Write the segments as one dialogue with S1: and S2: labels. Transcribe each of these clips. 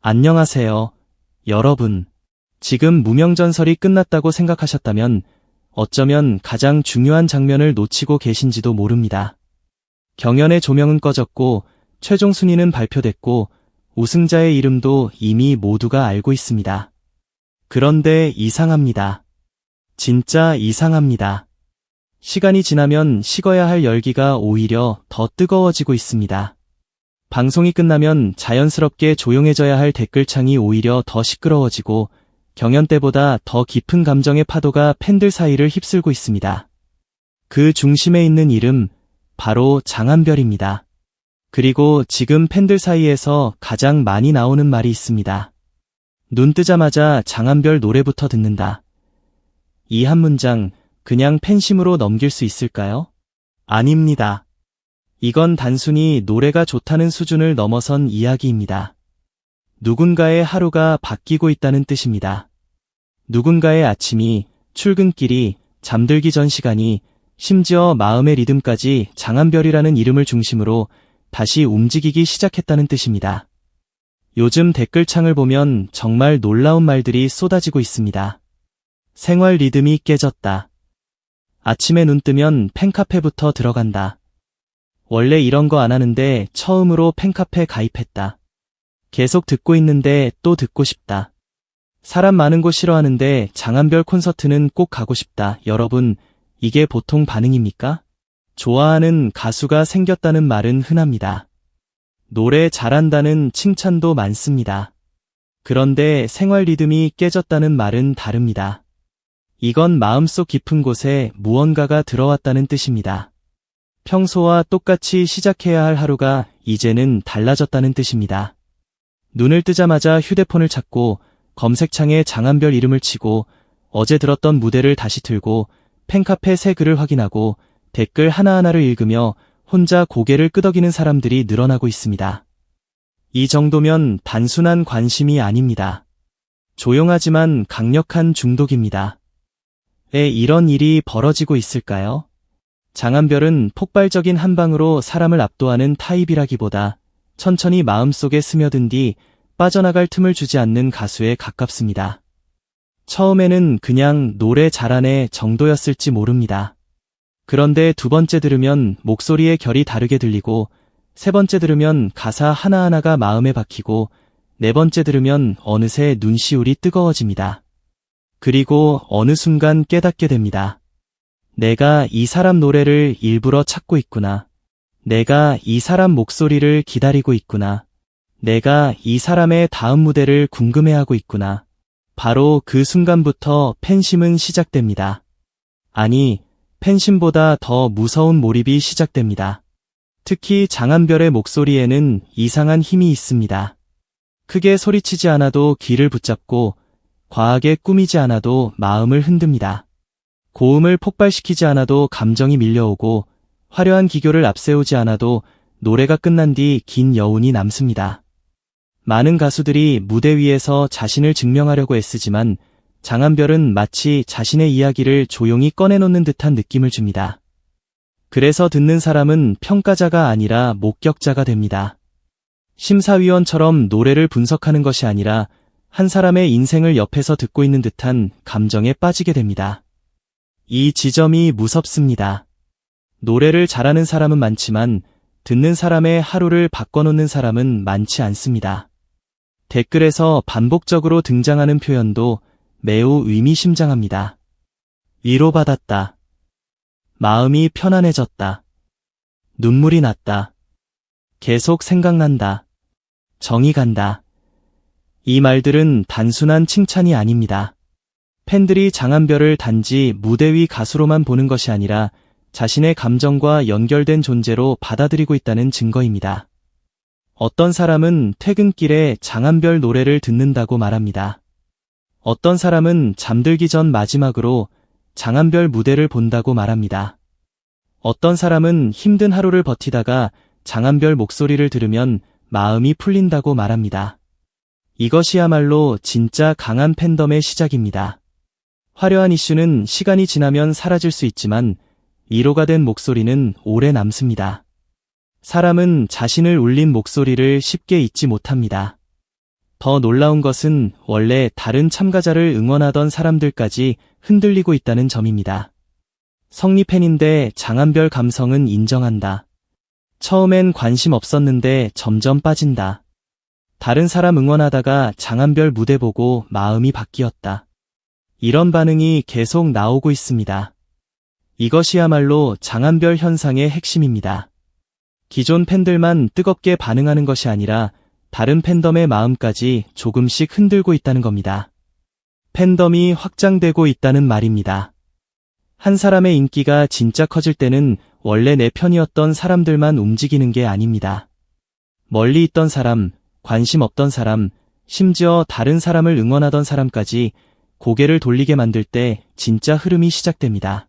S1: 안녕하세요, 여러분. 지금 무명전설이 끝났다고 생각하셨다면 어쩌면 가장 중요한 장면을 놓치고 계신지도 모릅니다. 경연의 조명은 꺼졌고 최종 순위는 발표됐고 우승자의 이름도 이미 모두가 알고 있습니다. 그런데 이상합니다. 진짜 이상합니다. 시간이 지나면 식어야 할 열기가 오히려 더 뜨거워지고 있습니다. 방송이 끝나면 자연스럽게 조용해져야 할 댓글창이 오히려 더 시끄러워지고 경연 때보다 더 깊은 감정의 파도가 팬들 사이를 휩쓸고 있습니다. 그 중심에 있는 이름, 바로 장한별입니다. 그리고 지금 팬들 사이에서 가장 많이 나오는 말이 있습니다. 눈 뜨자마자 장한별 노래부터 듣는다. 이 한 문장 그냥 팬심으로 넘길 수 있을까요? 아닙니다. 이건 단순히 노래가 좋다는 수준을 넘어선 이야기입니다. 누군가의 하루가 바뀌고 있다는 뜻입니다. 누군가의 아침이, 출근길이, 잠들기 전 시간이, 심지어 마음의 리듬까지 장한별이라는 이름을 중심으로 다시 움직이기 시작했다는 뜻입니다. 요즘 댓글창을 보면 정말 놀라운 말들이 쏟아지고 있습니다. 생활 리듬이 깨졌다. 아침에 눈 뜨면 팬카페부터 들어간다. 원래 이런 거 안 하는데 처음으로 팬카페 가입했다. 계속 듣고 있는데 또 듣고 싶다. 사람 많은 곳 싫어하는데 장한별 콘서트는 꼭 가고 싶다. 여러분, 이게 보통 반응입니까? 좋아하는 가수가 생겼다는 말은 흔합니다. 노래 잘한다는 칭찬도 많습니다. 그런데 생활 리듬이 깨졌다는 말은 다릅니다. 이건 마음속 깊은 곳에 무언가가 들어왔다는 뜻입니다. 평소와 똑같이 시작해야 할 하루가 이제는 달라졌다는 뜻입니다. 눈을 뜨자마자 휴대폰을 찾고 검색창에 장한별 이름을 치고 어제 들었던 무대를 다시 틀고 팬카페 새 글을 확인하고 댓글 하나하나를 읽으며 혼자 고개를 끄덕이는 사람들이 늘어나고 있습니다. 이 정도면 단순한 관심이 아닙니다. 조용하지만 강력한 중독입니다. 왜 이런 일이 벌어지고 있을까요? 장한별은 폭발적인 한 방으로 사람을 압도하는 타입이라기보다 천천히 마음속에 스며든 뒤 빠져나갈 틈을 주지 않는 가수에 가깝습니다. 처음에는 그냥 노래 잘하네 정도였을지 모릅니다. 그런데 두 번째 들으면 목소리의 결이 다르게 들리고 세 번째 들으면 가사 하나하나가 마음에 박히고 네 번째 들으면 어느새 눈시울이 뜨거워집니다. 그리고 어느 순간 깨닫게 됩니다. 내가 이 사람 노래를 일부러 찾고 있구나. 내가 이 사람 목소리를 기다리고 있구나. 내가 이 사람의 다음 무대를 궁금해하고 있구나. 바로 그 순간부터 팬심은 시작됩니다. 아니, 팬심보다 더 무서운 몰입이 시작됩니다. 특히 장한별의 목소리에는 이상한 힘이 있습니다. 크게 소리치지 않아도 귀를 붙잡고 과하게 꾸미지 않아도 마음을 흔듭니다. 고음을 폭발시키지 않아도 감정이 밀려오고 화려한 기교를 앞세우지 않아도 노래가 끝난 뒤 긴 여운이 남습니다. 많은 가수들이 무대 위에서 자신을 증명하려고 애쓰지만 장한별은 마치 자신의 이야기를 조용히 꺼내놓는 듯한 느낌을 줍니다. 그래서 듣는 사람은 평가자가 아니라 목격자가 됩니다. 심사위원처럼 노래를 분석하는 것이 아니라 한 사람의 인생을 옆에서 듣고 있는 듯한 감정에 빠지게 됩니다. 이 지점이 무섭습니다. 노래를 잘하는 사람은 많지만 듣는 사람의 하루를 바꿔놓는 사람은 많지 않습니다. 댓글에서 반복적으로 등장하는 표현도 매우 의미심장합니다. 위로받았다. 마음이 편안해졌다. 눈물이 났다. 계속 생각난다. 정이 간다. 이 말들은 단순한 칭찬이 아닙니다. 팬들이 장한별을 단지 무대 위 가수로만 보는 것이 아니라 자신의 감정과 연결된 존재로 받아들이고 있다는 증거입니다. 어떤 사람은 퇴근길에 장한별 노래를 듣는다고 말합니다. 어떤 사람은 잠들기 전 마지막으로 장한별 무대를 본다고 말합니다. 어떤 사람은 힘든 하루를 버티다가 장한별 목소리를 들으면 마음이 풀린다고 말합니다. 이것이야말로 진짜 강한 팬덤의 시작입니다. 화려한 이슈는 시간이 지나면 사라질 수 있지만 위로가 된 목소리는 오래 남습니다. 사람은 자신을 울린 목소리를 쉽게 잊지 못합니다. 더 놀라운 것은 원래 다른 참가자를 응원하던 사람들까지 흔들리고 있다는 점입니다. 성리 팬인데 장한별 감성은 인정한다. 처음엔 관심 없었는데 점점 빠진다. 다른 사람 응원하다가 장한별 무대 보고 마음이 바뀌었다. 이런 반응이 계속 나오고 있습니다. 이것이야말로 장한별 현상의 핵심입니다. 기존 팬들만 뜨겁게 반응하는 것이 아니라 다른 팬덤의 마음까지 조금씩 흔들고 있다는 겁니다. 팬덤이 확장되고 있다는 말입니다. 한 사람의 인기가 진짜 커질 때는 원래 내 편이었던 사람들만 움직이는 게 아닙니다. 멀리 있던 사람, 관심 없던 사람, 심지어 다른 사람을 응원하던 사람까지 고개를 돌리게 만들 때 진짜 흐름이 시작됩니다.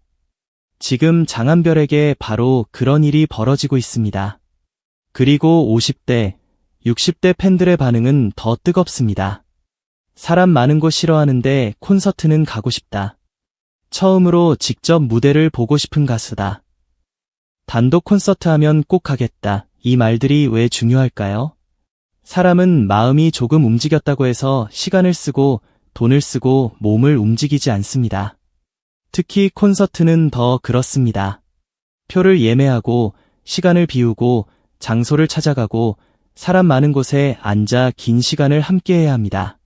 S1: 지금 장한별에게 바로 그런 일이 벌어지고 있습니다. 그리고 50대, 60대 팬들의 반응은 더 뜨겁습니다. 사람 많은 곳 싫어하는데 콘서트는 가고 싶다. 처음으로 직접 무대를 보고 싶은 가수다. 단독 콘서트 하면 꼭 가겠다. 이 말들이 왜 중요할까요? 사람은 마음이 조금 움직였다고 해서 시간을 쓰고 돈을 쓰고 몸을 움직이지 않습니다. 특히 콘서트는 더 그렇습니다. 표를 예매하고 시간을 비우고 장소를 찾아가고 사람 많은 곳에 앉아 긴 시간을 함께해야 합니다.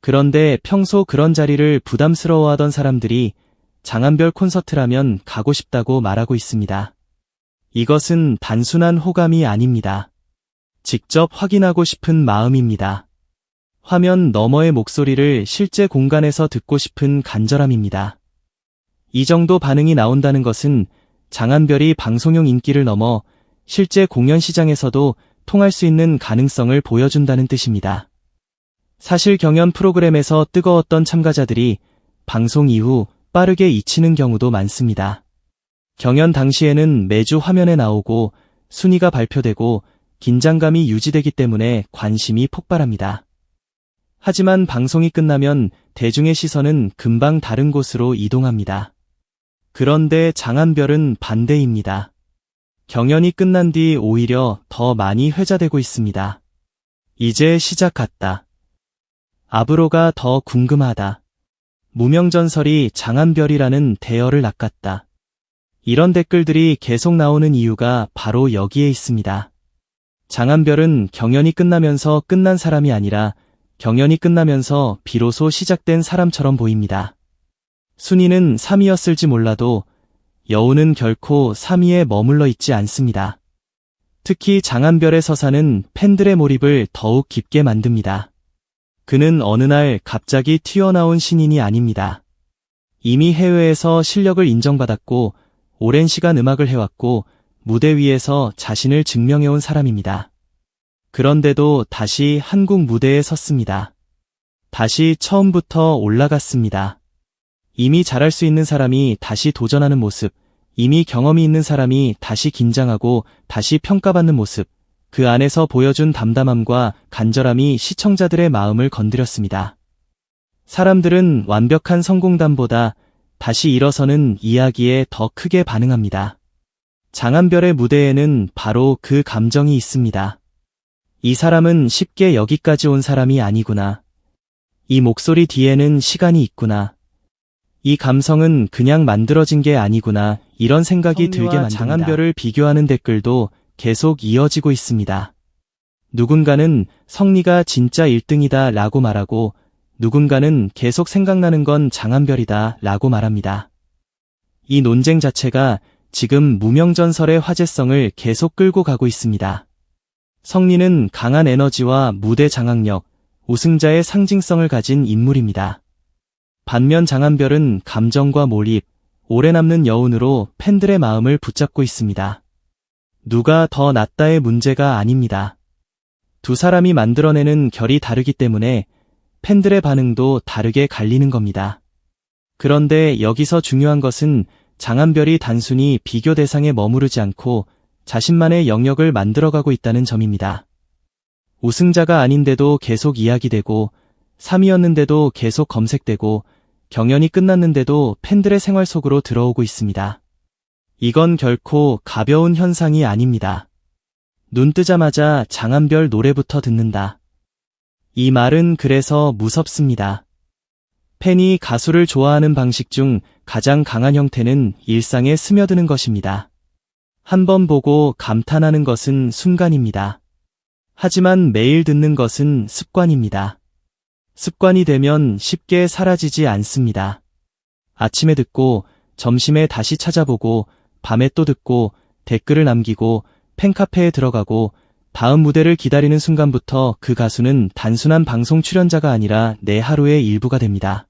S1: 그런데 평소 그런 자리를 부담스러워하던 사람들이 장한별 콘서트라면 가고 싶다고 말하고 있습니다. 이것은 단순한 호감이 아닙니다. 직접 확인하고 싶은 마음입니다. 화면 너머의 목소리를 실제 공간에서 듣고 싶은 간절함입니다. 이 정도 반응이 나온다는 것은 장한별이 방송용 인기를 넘어 실제 공연 시장에서도 통할 수 있는 가능성을 보여준다는 뜻입니다. 사실 경연 프로그램에서 뜨거웠던 참가자들이 방송 이후 빠르게 잊히는 경우도 많습니다. 경연 당시에는 매주 화면에 나오고 순위가 발표되고 긴장감이 유지되기 때문에 관심이 폭발합니다. 하지만 방송이 끝나면 대중의 시선은 금방 다른 곳으로 이동합니다. 그런데 장한별은 반대입니다. 경연이 끝난 뒤 오히려 더 많이 회자되고 있습니다. 이제 시작 같다. 앞으로가 더 궁금하다. 무명전설이 장한별이라는 대열을 낚았다. 이런 댓글들이 계속 나오는 이유가 바로 여기에 있습니다. 장한별은 경연이 끝나면서 끝난 사람이 아니라 경연이 끝나면서 비로소 시작된 사람처럼 보입니다. 순위는 3위였을지 몰라도 여우는 결코 3위에 머물러 있지 않습니다. 특히 장한별의 서사는 팬들의 몰입을 더욱 깊게 만듭니다. 그는 어느 날 갑자기 튀어나온 신인이 아닙니다. 이미 해외에서 실력을 인정받았고 오랜 시간 음악을 해왔고 무대 위에서 자신을 증명해온 사람입니다. 그런데도 다시 한국 무대에 섰습니다. 다시 처음부터 올라갔습니다. 이미 잘할 수 있는 사람이 다시 도전하는 모습, 이미 경험이 있는 사람이 다시 긴장하고 다시 평가받는 모습, 그 안에서 보여준 담담함과 간절함이 시청자들의 마음을 건드렸습니다. 사람들은 완벽한 성공담보다 다시 일어서는 이야기에 더 크게 반응합니다. 장한별의 무대에는 바로 그 감정이 있습니다. 이 사람은 쉽게 여기까지 온 사람이 아니구나. 이 목소리 뒤에는 시간이 있구나. 이 감성은 그냥 만들어진 게 아니구나. 이런 생각이 들게 만듭니다. 장한별을 비교하는 댓글도 계속 이어지고 있습니다. 누군가는 성리가 진짜 1등이다 라고 말하고 누군가는 계속 생각나는 건 장한별이다 라고 말합니다. 이 논쟁 자체가 지금 무명전설의 화제성을 계속 끌고 가고 있습니다. 성리는 강한 에너지와 무대 장악력, 우승자의 상징성을 가진 인물입니다. 반면 장한별은 감정과 몰입, 오래 남는 여운으로 팬들의 마음을 붙잡고 있습니다. 누가 더 낫다의 문제가 아닙니다. 두 사람이 만들어내는 결이 다르기 때문에 팬들의 반응도 다르게 갈리는 겁니다. 그런데 여기서 중요한 것은 장한별이 단순히 비교 대상에 머무르지 않고 자신만의 영역을 만들어가고 있다는 점입니다. 우승자가 아닌데도 계속 이야기되고 3위였는데도 계속 검색되고 경연이 끝났는데도 팬들의 생활 속으로 들어오고 있습니다. 이건 결코 가벼운 현상이 아닙니다. 눈 뜨자마자 장한별 노래부터 듣는다. 이 말은 그래서 무섭습니다. 팬이 가수를 좋아하는 방식 중 가장 강한 형태는 일상에 스며드는 것입니다. 한 번 보고 감탄하는 것은 순간입니다. 하지만 매일 듣는 것은 습관입니다. 습관이 되면 쉽게 사라지지 않습니다. 아침에 듣고, 점심에 다시 찾아보고, 밤에 또 듣고, 댓글을 남기고, 팬카페에 들어가고, 다음 무대를 기다리는 순간부터 그 가수는 단순한 방송 출연자가 아니라 내 하루의 일부가 됩니다.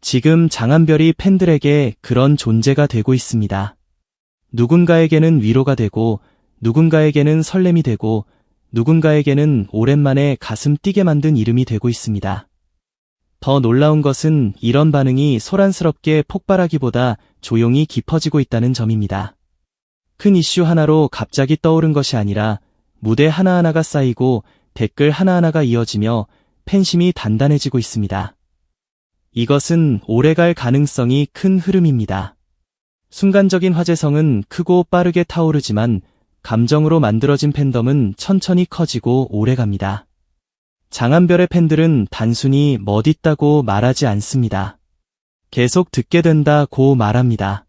S1: 지금 장한별이 팬들에게 그런 존재가 되고 있습니다. 누군가에게는 위로가 되고, 누군가에게는 설렘이 되고, 누군가에게는 오랜만에 가슴 뛰게 만든 이름이 되고 있습니다. 더 놀라운 것은 이런 반응이 소란스럽게 폭발하기보다 조용히 깊어지고 있다는 점입니다. 큰 이슈 하나로 갑자기 떠오른 것이 아니라 무대 하나하나가 쌓이고 댓글 하나하나가 이어지며 팬심이 단단해지고 있습니다. 이것은 오래갈 가능성이 큰 흐름입니다. 순간적인 화제성은 크고 빠르게 타오르지만 감정으로 만들어진 팬덤은 천천히 커지고 오래갑니다. 장한별의 팬들은 단순히 멋있다고 말하지 않습니다. 계속 듣게 된다고 말합니다.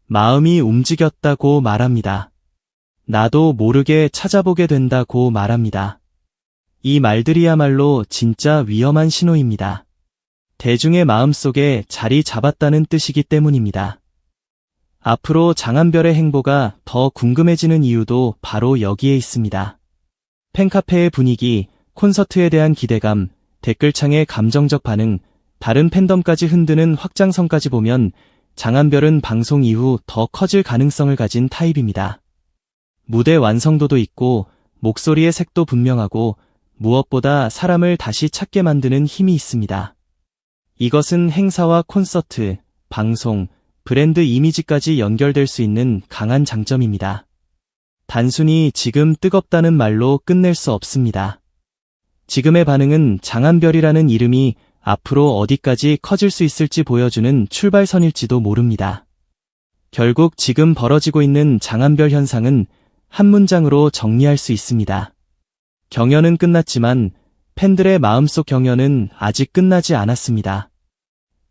S1: 마음이 움직였다고 말합니다. 나도 모르게 찾아보게 된다고 말합니다. 이 말들이야말로 진짜 위험한 신호입니다. 대중의 마음속에 자리 잡았다는 뜻이기 때문입니다. 앞으로 장한별의 행보가 더 궁금해지는 이유도 바로 여기에 있습니다. 팬카페의 분위기, 콘서트에 대한 기대감, 댓글창의 감정적 반응, 다른 팬덤까지 흔드는 확장성까지 보면 장한별은 방송 이후 더 커질 가능성을 가진 타입입니다. 무대 완성도도 있고 목소리의 색도 분명하고 무엇보다 사람을 다시 찾게 만드는 힘이 있습니다. 이것은 행사와 콘서트, 방송, 브랜드 이미지까지 연결될 수 있는 강한 장점입니다. 단순히 지금 뜨겁다는 말로 끝낼 수 없습니다. 지금의 반응은 장한별이라는 이름이 앞으로 어디까지 커질 수 있을지 보여주는 출발선일지도 모릅니다. 결국 지금 벌어지고 있는 장한별 현상은 한 문장으로 정리할 수 있습니다. 경연은 끝났지만 팬들의 마음속 경연은 아직 끝나지 않았습니다.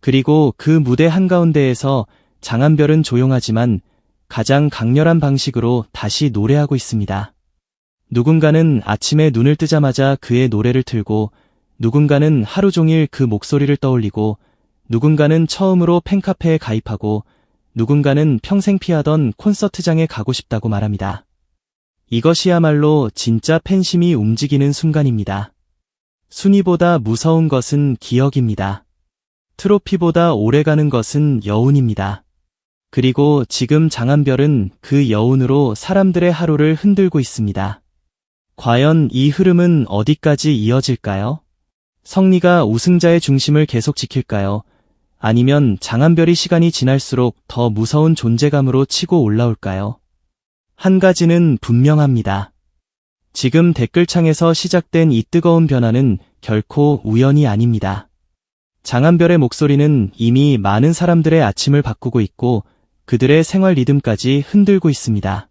S1: 그리고 그 무대 한가운데에서 장한별은 조용하지만 가장 강렬한 방식으로 다시 노래하고 있습니다. 누군가는 아침에 눈을 뜨자마자 그의 노래를 틀고, 누군가는 하루 종일 그 목소리를 떠올리고, 누군가는 처음으로 팬카페에 가입하고, 누군가는 평생 피하던 콘서트장에 가고 싶다고 말합니다. 이것이야말로 진짜 팬심이 움직이는 순간입니다. 순위보다 무서운 것은 기억입니다. 트로피보다 오래가는 것은 여운입니다. 그리고 지금 장한별은 그 여운으로 사람들의 하루를 흔들고 있습니다. 과연 이 흐름은 어디까지 이어질까요? 성리가 우승자의 중심을 계속 지킬까요? 아니면 장한별이 시간이 지날수록 더 무서운 존재감으로 치고 올라올까요? 한 가지는 분명합니다. 지금 댓글창에서 시작된 이 뜨거운 변화는 결코 우연이 아닙니다. 장한별의 목소리는 이미 많은 사람들의 아침을 바꾸고 있고 그들의 생활 리듬까지 흔들고 있습니다.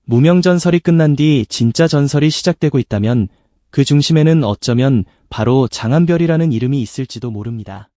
S1: 무명전설이 끝난 뒤 진짜 전설이 시작되고 있다면 그 중심에는 어쩌면 바로 장한별이라는 이름이 있을지도 모릅니다.